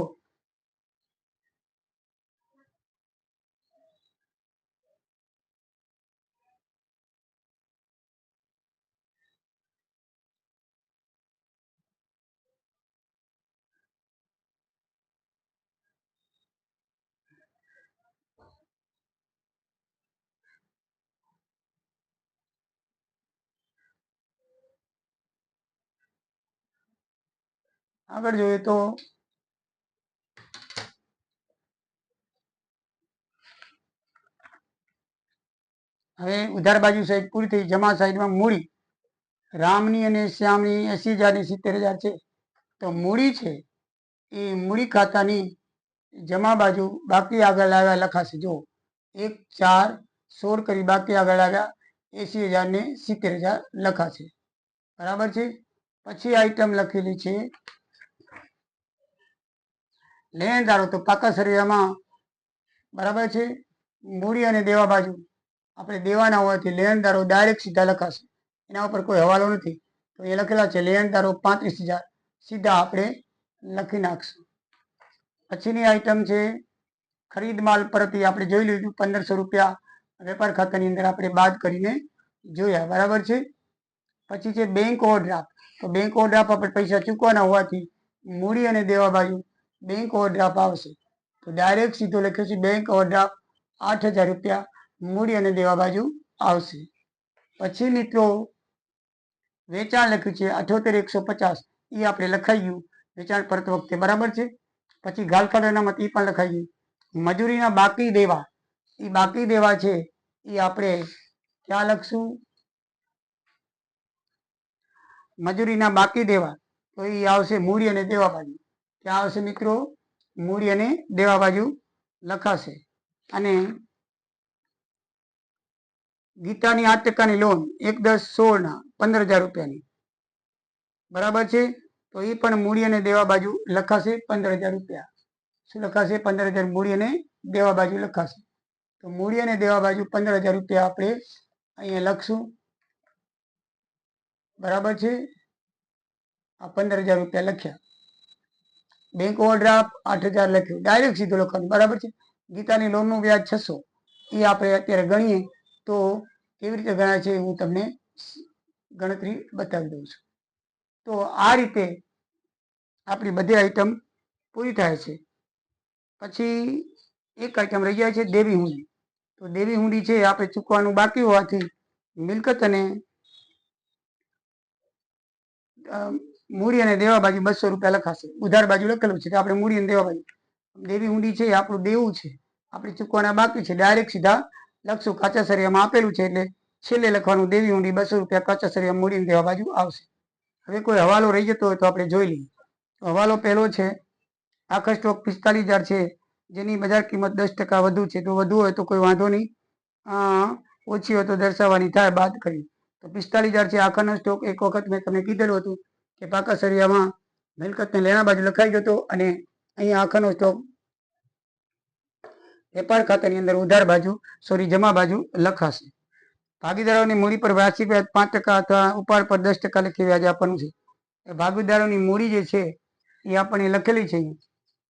હવે ઉધાર બાજુ સાઈડ પૂરી થઈ. જમા સાઈડમાં મૂડી રામની અને શ્યામની 80,000 ની 70,000 છે. તો મૂડી છે એ મૂડી ખાતાની જમા બાજુ બાકી આગળ આવ્યા લખાશે. જો 1/4/16 કરી બાકી આગળ આવ્યા 80,000 ને 70,000 લખાશે. બરાબર છે. પછી આઈટમ લખેલી છે લેણદારો. તો પાકા સરિયામાં બરાબર છે. મૂડી અને દેવા બાજુ આપણે દેવાના હોવાથી લેણદારો ડાયરેક્ટ સીધા લખાશે. એના ઉપર કોઈ હવાલો નથી. તો એ લખેલા છે લેણદારો 35,000 સીધા આપણે લખી નાખશું. પછીની આઈટમ છે ખરીદ માલ પરત. આપણે જોઈ લીધું 1,500 રૂપિયા વેપાર ખાતાની અંદર આપણે બાદ કરીને જોયા. બરાબર છે. પછી છે બેંક ઓવરડ્રાફ્ટ. તો બેંક ઓવરડ્રાફ્ટ આપણે પૈસા ચૂકવાના હોવાથી મૂડી અને દેવા બાજુ બેંક ઓવરડ્રાફ્ટ આવશે. તો ડાયરેક્ટ સીધો લખ્યો છે બેંક ઓવરડ્રાફ્ટ 8,000 રૂપિયા મૂડી અને દેવા બાજુ આવશે. પછી મિત્રો વેચાણ લખ્યું છે 78,150 એ આપણે લખાઈ ગયું વેચાણ પરત વખતે. બરાબર છે. પછી ગાલખાડ અનામત એ પણ લખાઈ ગયું. મજૂરીના બાકી દેવા, એ બાકી દેવા છે એ આપણે ક્યાં લખશું? મજૂરીના બાકી દેવા તો એ આવશે મૂડી અને દેવા બાજુ. ક્યાં આવશે મિત્રો? મૂડી અને દેવા બાજુ લખાશે. અને ગીતાની 8% લોન 1/10/16 ના 15,000 રૂપિયાની. બરાબર છે. તો એ પણ મૂડી અને દેવા બાજુ લખાશે 15,000 રૂપિયા. શું લખાશે? 15,000 મૂડી અને દેવા બાજુ લખાશે. તો મૂડી અને દેવા બાજુ 15,000 રૂપિયા આપણે અહીંયા લખશું. બરાબર છે? આ 15,000 રૂપિયા લખ્યા. બેંક ઓવરડ્રાફ્ટ 8,000 લખ્યું. ડાયરેક્ટ સીધું લખવાનું. બરાબર છે? ગીતાની લોનનું વ્યાજ 600 એ આપણે અત્યારે ગણીએ તો કેવી રીતે ગણાય છે હું તમને ગણતરી બતાવી દઉં છું. તો આ રીતે આપણી બધી આઈટમ પૂરી થાય છે. પછી એક આઈટમ રહી જાય છે દેવી હુંડી. તો દેવી હુંડી છે આપણે ચૂકવાનું બાકી હોવાથી મિલકત અને મૂડી અને દેવા બાજુ 200 રૂપિયા લખાશે. ઉધાર બાજુ લખેલું છે કે આપણે મૂડી અને દેવા બાજુ. દેવી હુંડી છે આપણું દેવું છે, આપણે ચૂકવાના બાકી છે. ડાયરેક્ટ સીધા લખશું. કાચા સરિયામાં આપેલું છે એટલે છેલ્લે લખવાનું દેવી હુંડી 200 રૂપિયા કાચા સરિયા મૂડી અને દેવા બાજુ આવશે. હવે કોઈ હવાલો રહી જતો હોય તો આપણે જોઈ લઈએ. હવાલો પહેલો છે આખા સ્ટોક 45,000 છે જેની બજાર કિંમત 10% વધુ છે. તો વધુ હોય તો કોઈ વાંધો નહીં, ઓછી હોય તો દર્શાવવાની થાય બાદ કરી. તો 45,000 છે આખાનો સ્ટોક. એક વખત મેં તમને કીધેલું હતું કે પાકા સરિયામાં મિલકતને લેણા બાજુ લખાઈ ગયો હતો અને અહીંયા આખાનો સ્ટોક વેપાર ખાતાની અંદર ઉધાર બાજુ જમા બાજુ લખાશે. ભાગીદારોની મૂડી પર વાર્ષિક વ્યાજ 5% અથવા ઉપાડ પર 10% લખી વ્યાજ આપવાનું છે. ભાગીદારોની મૂડી જે છે એ આપણને લખેલી છે.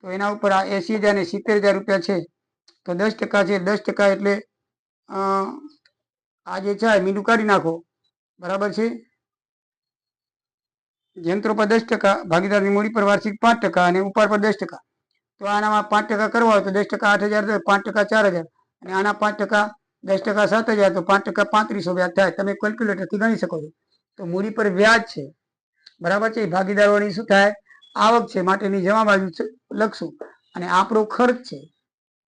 તો એના ઉપર આ 80,000 અને 70,000 રૂપિયા છે. તો 10% છે. 10% એટલે આ જે છે મીંડું કાઢી નાખો. બરાબર છે? યંત્રો પર 10%, ભાગીદારની મૂડી પર વાર્ષિક 5% અને ઉપાડ પર 10%. તો આનામાં 5% કરવા હોય તો 10% 8,000, 5% 4,000 અને આના 5% 10% 7,000, તો 5% 3500 વ્યાજ થાય. તમે કેલ્ક્યુલેટરથી ગણી શકો છો. તો મૂડી પર વ્યાજ છે. બરાબર છે? ભાગીદારોની શું થાય? આવક છે, માટેની જમા બાજુ લખશું. અને આપણો ખર્ચ છે,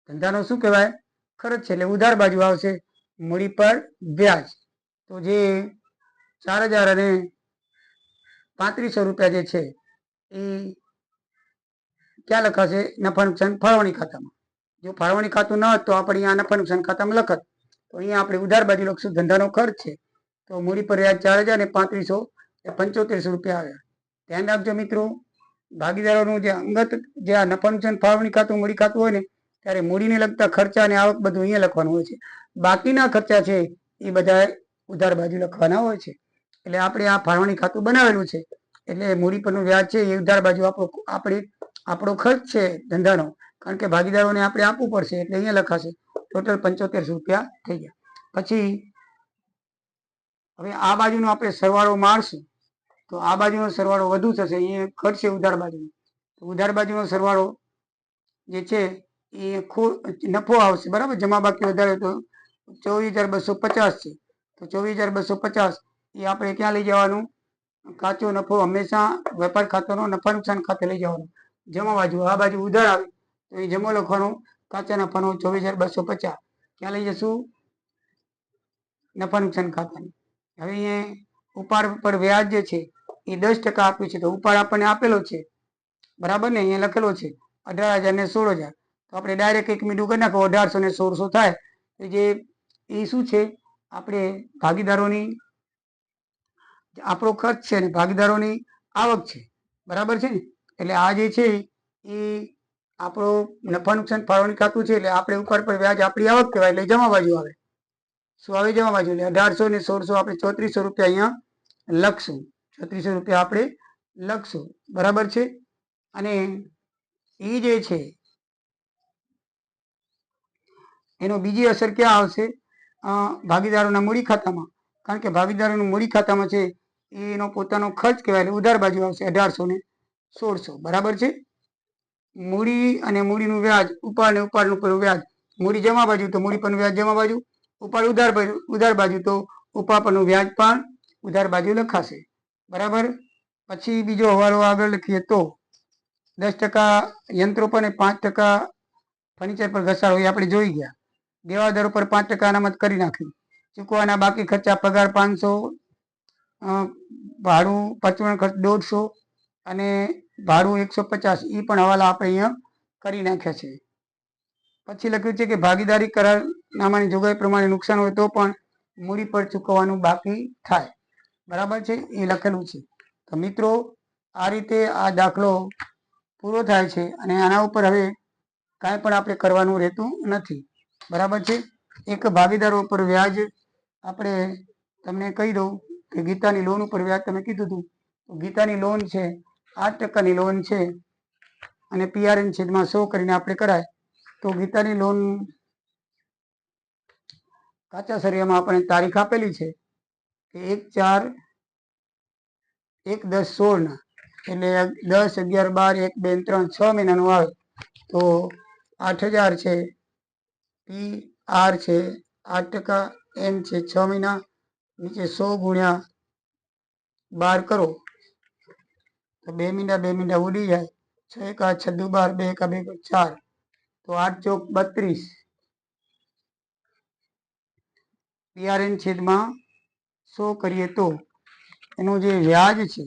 ધંધાનો શું કહેવાય? ખર્ચ છે એટલે ઉધાર બાજુ આવશે મૂડી પર વ્યાજ. તો જે 4,000 અને 3500 રૂપિયા જે છે એ ક્યાં લખાશે? નફા નુકસાન ફાળવણી ખાતામાં. જો ફાળવણી ખાતું ન હોત તો આપણે અહીંયા નફા નુકસાન ખાતામાં લખત. તો અહીંયા આપણે ઉધાર બાજુ લખશું ધંધાનો ખર્ચ છે. તો મૂડી પર વ્યાજ 4,000 અને 3500 એ 7500 રૂપિયા આવ્યા. ધ્યાન રાખજો મિત્રો, ભાગીદારોનું જે અંગત જે આ નફા નુકસાન ફાળવણી ખાતું મૂડી ખાતું હોય ને ત્યારે મૂડીને લગતા ખર્ચા અને આવક બધું અહીંયા લખવાનું હોય છે. બાકીના ખર્ચા છે એ બધા ઉધાર બાજુ લખવાના હોય છે. એટલે આપણે આ ફાળવણી ખાતું બનાવેલું છે એટલે મૂડી પરનું વ્યાજ છે એ ઉધાર બાજુ આપણો ખર્ચ છે ધંધાનો, કારણ કે ભાગીદારોને આપણે આપવું પડશે એટલે અહીંયા લખાશે. ટોટલ 7500 રૂપિયા થઈ ગયા. પછી હવે આ બાજુનો આપણે સરવાળો મારશું તો આ બાજુનો સરવાળો વધુ થશે. એ ખર્ચ છે ઉધાર બાજુનો. તો ઉધાર બાજુનો સરવાળો જે છે એ નફો આવશે. બરાબર? જમા બાકી વધારે તો 24,250 છે. તો 24,250 એ આપણે ક્યાં લઈ જવાનું? કાચો નફો હંમેશા વેપાર ખાતાનો નફા નુકસાન ખાતે લઈ જવાનો. જમા બાજુ આ બાજુ ઉધાર આવે તો એ જમો લખવાનો. કાચા નફાનો 24,250 ક્યાં લઈ જશું? નફા નુકસાન ખાતાની. હવે અહીંયા ઉપાડ પર વ્યાજ જે છે એ 10% આપ્યું છે. તો ઉપાડ આપણને આપેલો છે. બરાબર ને? અહીંયા લખેલો છે 18,000 ને 16,000. તો આપણે ડાયરેક્ટ એક મીંડું કરી નાખો 1800 ને 1600 થાય. તો જે એ શું છે? આપણે ભાગીદારોની આપણો ખર્ચ છે ને ભાગીદારોની આવક છે. બરાબર છે ને? એટલે આ જે છે એ આપણો નફા નુકસાન ફાળવણી ખાતું છે એટલે આપણે ઉપર પર વ્યાજ આપણી આવક કહેવાય એટલે જમા બાજુ આવે. શું આવે? જમા બાજુ. એટલે 1800 ને 1600 આપણે 3400 રૂપિયા અહીંયા લખશું. 3400 રૂપિયા આપણે લખશું. બરાબર છે? અને એ જે છે એનો બીજી અસર ક્યાં આવશે? ભાગીદારોના મૂડી ખાતામાં. કારણ કે ભાગીદારોનું મૂડી ખાતામાં છે એનો પોતાનો ખર્ચ કહેવાય એટલે ઉધાર બાજુ આવશે 1800 ને 1600. બરાબર છે? મૂડી અને મૂડીનું વ્યાજ, ઉપાડ ને ઉપાડનું પર વ્યાજ. મૂડી જમા બાજુ તો મૂડી પરનું વ્યાજ જમા બાજુ, ઉપાડ ઉધાર બાજુ તો ઉપાડ પરનું વ્યાજ પણ ઉધાર બાજુ લખાશે. બરાબર? પછી બીજો હવાલો આગળ લખીએ તો 10% યંત્રો પર ને 5% ફર્નિચર પર ઘસારો એ આપણે જોઈ ગયા. દેવાદારો પર 5% અનામત કરી નાખી. ચૂકવાના બાકી ખર્ચા પગાર 500, ભાડું પરચુરણ ખર્ચ 150 અને ભાડું 150 એ પણ હવાલા આપણે અહીંયા કરી નાખ્યા છે. પછી લખ્યું છે કે ભાગીદારી કરારનામાની જોગવાઈ પ્રમાણે નુકસાન હોય તો પણ મૂડી પર ચૂકવવાનું બાકી થાય. બરાબર છે? એ લખેલું છે. તો મિત્રો આ રીતે આ દાખલો પૂરો થાય છે અને આના ઉપર હવે કાંઈ પણ આપણે કરવાનું રહેતું નથી. બરાબર છે. એક ભાગીદારો ઉપર વ્યાજ આપણે તમને કહી દઉં કે ગીતાની લોન ઉપર વ્યાજ તમે કીધું હતું તો ગીતાની લોન છે 8% લોન છે અને PRN છેદમાં 100 કરીને આપણે કરાય તો ગીતાની લોન કાચા સરિયામાં આપણે તારીખ આપેલી છે કે 1/4/1/10/16 એટલે 10, 11, 12, 1, 2, 3, 6 મહિનાનું આવે તો 8,000 છે. PR છે 8%, N છે 6 મહિના, નીચે 100 ગુણ્યા 12 કરો તો 2 મહિના ઉડી જાય. 6 એકા 6 દુ 12, 2 એકા 2 4 તો 8 ચોક 32. PRN છેદમાં 100 કરીએ તો એનું જે વ્યાજ છે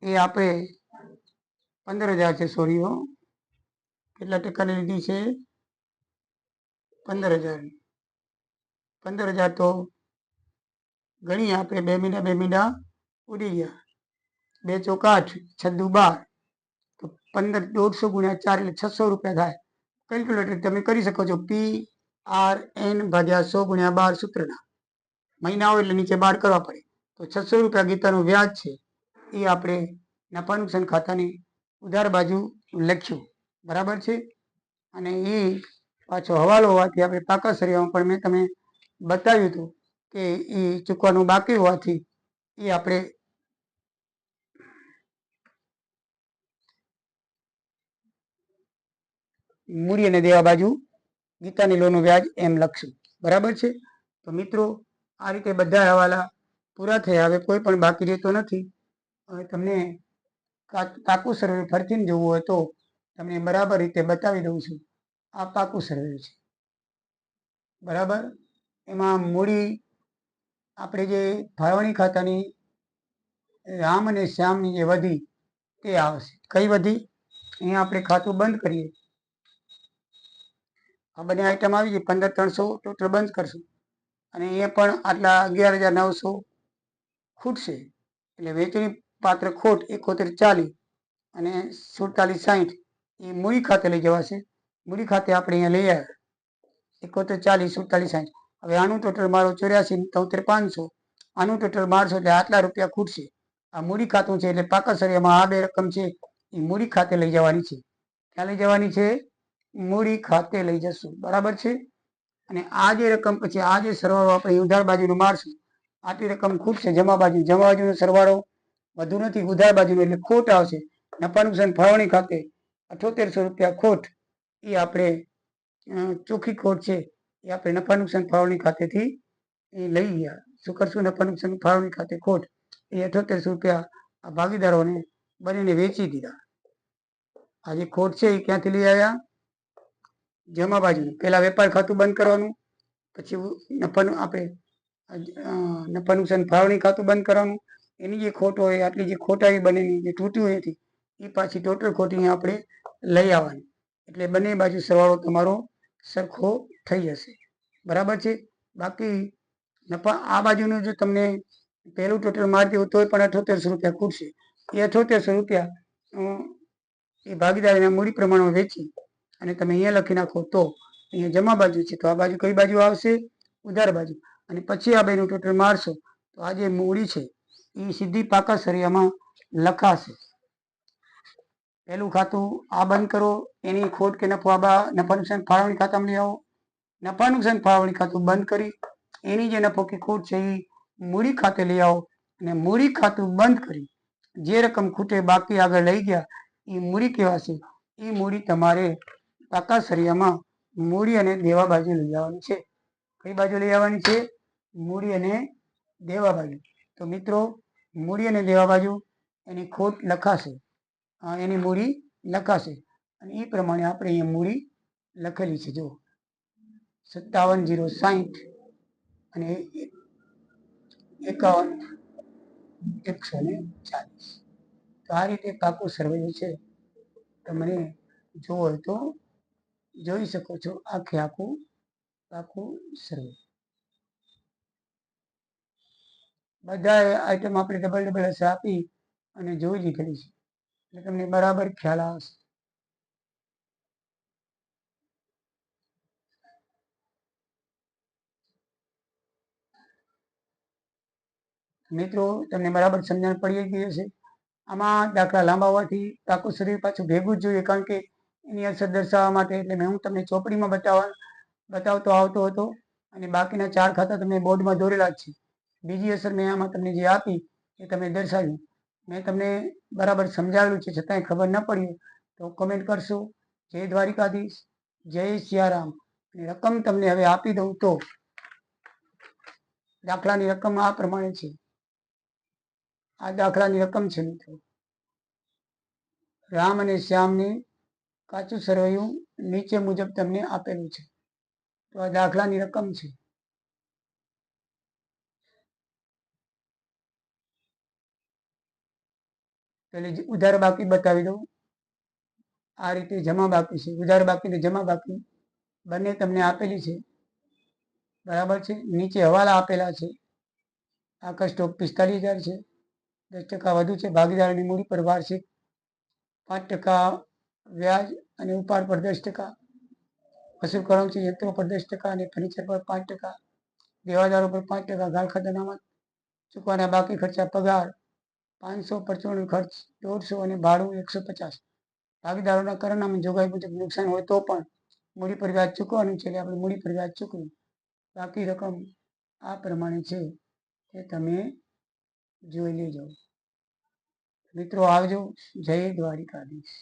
એ આપણે 15,000 છે. સોરી હો, કેટલા ટકાની લીધી છે? 15,000. 15,000 તો ગણીએ આપણે 2 મહિના ઉડી ગયા. 2 ચોક 8, 6 દુ 12 તો 1,500 ગુણ્યા 4 એટલે 600 રૂપિયા થાય. કેલ્ક્યુલેટર તમે કરી શકો છો. PRN ભાગ્યા 100 ગુણ્યા 12 સૂત્રના મહિના હોય એટલે નીચે 12 કરવા પડે તો 600 રૂપિયા ગીતાનું વ્યાજ છે એ આપણે નફા નુકસાન ખાતાની ઉધાર બાજુ લખ્યું. બરાબર છે. અને એ પાછો હવાલો હોવાથી આપણે પાકા સરિયામાં પણ મેં તમે બતાવ્યું હતું કે એ ચૂકવાનું બાકી હોવાથી એ આપણે મૂડી અને દેવા બાજુ ગીતાની લોનનું વ્યાજ એમ લખશું. બરાબર છે. તો મિત્રો આ રીતે બધા હવાલા પૂરા થયા. હવે કોઈ પણ બાકી રહેતો નથી. હવે તમને પાકું સર્વે ફરીથી જોવું હોય તો તમને બરાબર રીતે બતાવી દઉં છું. આ પાકું સર્વે છે. બરાબર. એમાં મૂડી આપણે જે ફાળવણી ખાતાની રામ અને શ્યામની જે વધી તે આવશે. કઈ વધી? અહીંયા આપણે ખાતું બંધ કરીએ. આ બધી આઈટમ આવી ગઈ. 15,300 ટોટલ બંધ કરશું અને અહીંયા પણ આટલા 11,900 ખૂટશે એટલે વેચણી પાત્ર ખોટ 71,40 અને 47,60 એ મૂડી ખાતે લઈ જવાશે. મૂડી ખાતે આપણે અહીંયા લઈ આવ્યા 71,40, 47,60. હવે આનું ટોટલ મારો 84,73,500. આનું ટોટલ મારશો એટલે આટલા રૂપિયા ખૂટશે. આ મૂડી ખાતું છે એટલે પાકા સરિયામાં આ બે રકમ છે એ મૂડી ખાતે લઈ જવાની છે. ક્યાં લઈ જવાની છે? મૂડી ખાતે લઈ જશું. બરાબર છે. અને આ જે રકમ પછી આ જે સરવાળો આપણે ઉધાર બાજુનો મારશું આટલી રકમ ખૂટશે જમા બાજુનો સરવાળો વધુ નથી ઉધાર બાજુનો એટલે ખોટ આવશે. નફા નુકસાન ફાળવણી ખાતે 7800 રૂપિયા ખોટ એ આપણે ચોખ્ખી ખોટ છે એ આપણે નફા નુકસાન ફાળવણી ખાતેથી લઈ ગયા. શું કરશું? નફા નુકસાન ફાળવણી ખાતે ખોટ એ 7800 રૂપિયા આ ભાગીદારોને બંનેને વેચી દીધા. આ જે ખોટ છે એ ક્યાંથી લઈ આવ્યા? જમા બાજુ. પહેલા વેપાર ખાતું બંધ કરવાનું, પછી નફાનું આપણે નફા નુકસાન ફાળવણી ખાતું બંધ કરવાનું. એની જે ખોટ હોય આટલી જે ખોટ આવી બંનેની જે તૂટી હોય હતી એ પાછી ટોટલ ખોટીને આપણે લઈ આવવાની એટલે બંને બાજુ સરવાળો તમારો સરખો થઈ જશે. બરાબર છે. બાકી નફા આ બાજુનું જો તમને પહેલું ટોટલ મારી દેવું તોય પણ 7800 રૂપિયા ખૂટશે. એ 7800 રૂપિયા એ ભાગીદારીના મૂડી પ્રમાણમાં વેચી અને તમે અહીંયા લખી નાખો તો અહીંયા જમા બાજુ છે તો આ બાજુ કઈ બાજુ આવશે? ઉધાર બાજુ. અને પછી આ બેનું ટોટલ મારશો તો આ જે મૂડી છે એ સીધી પાકા સરિયામાં લખાશે. પહેલું ખાતું આ બંધ કરો, એની ખોટ કે નફો નફા નુકસાન ફાળવણી ખાતામાં લઈ આવો. નફા નુકસાન ફાળવણી ખાતું બંધ કરી એની જે નફો કે ખોટ છે એ મૂડી ખાતે લઈ આવો અને મૂડી ખાતું બંધ કરી જે રકમ ખૂટે બાકી આગળ લઈ ગયા એ મૂડી કહેવાશે. એ મૂડી તમારે પાકા સરિયામાં મૂડી અને દેવા બાજુ લઈ આવવાની છે. કઈ બાજુ લઈ આવવાની છે? મૂડી અને દેવા બાજુ. તો મિત્રો મૂડી અને દેવા બાજુ એની ખોટ લખાશે, એની મૂડી લખાશે અને એ પ્રમાણે આપણે અહીંયા મૂડી લખેલી છે. જો 57,060 અને 51,140. તો આ રીતે પાકું સર્વે છે. તમને જોવો હોય તો જોઈ શકો છો. આખું પાકું સર્વે. બધા આઈટમ આપણે ડબલ ડબલ હશે આપી અને જોઈ લીધેલી છે, એટલે તમને બરાબર ખ્યાલ આવશે. મિત્રો તમને બરાબર સમજણ પડી ગઈ હશે. આમાં દાખલા લાંબા હોવાથી આખું શરીર પાછું ભેગું જ જોઈએ, કારણ કે એની અસર દર્શાવવા માટે. એટલે મેં હું તમને ચોપડીમાં બતાવતો આવતો હતો, અને બાકીના 4 ખાતા તમે બોર્ડમાં દોરેલા જ છે. બીજી અસર મેં આમાં તમને જે આપી એ તમે દર્શાવ્યું. મેં તમને બરાબર સમજાવેલું છે, છતાંય ખબર ન પડી તો કમેન્ટ કરશો. જય દ્વારિકાધીશ, જય સિયારામ. રકમ તમને હવે આપી દઉં તો દાખલાની રકમ આ પ્રમાણે છે. આ દાખલાની રકમ છે મિત્રો. રામ અને શ્યામની કાચું સરવૈયું નીચે મુજબ તમને આપેલું છે. તો આ દાખલાની રકમ છે. પેલી ઉધાર બાકી બતાવી દઉં. આ રીતે જમા બાકી છે. ઉધાર બાકી ને જમા બાકી બંને તમને આપેલી છે. બરાબર છે. નીચે હવાલા આપેલા છે. આખા સ્ટોક 45,000 છે. 10% વધુ છે. ભાગીદારની મૂડી પર વાર્ષિક 5% વ્યાજ અને ઉપાડ પર 10% વસૂલ કરવાનું છે. યંત્રો પર 10% અને ફર્નિચર પર 5%, દેવાદારો પર 5%, ગાળ ખાતાનામાં ચૂકવાના બાકી ખર્ચા પગાર 500, પરચુરણ ખર્ચ 150 અને ભાડું 150. ભાગીદારોના કરારનામા જોગવાઈ મુજબ નુકસાન હોય તો પણ મૂડી પર વ્યાજ ચૂકવવાનું છે, એટલે આપણે મૂડી પર વ્યાજ ચૂકવ્યું. બાકી રકમ આ પ્રમાણે છે, એ તમે જોઈ લેજો. મિત્રો આવજો. જય દ્વારિકાધીશ.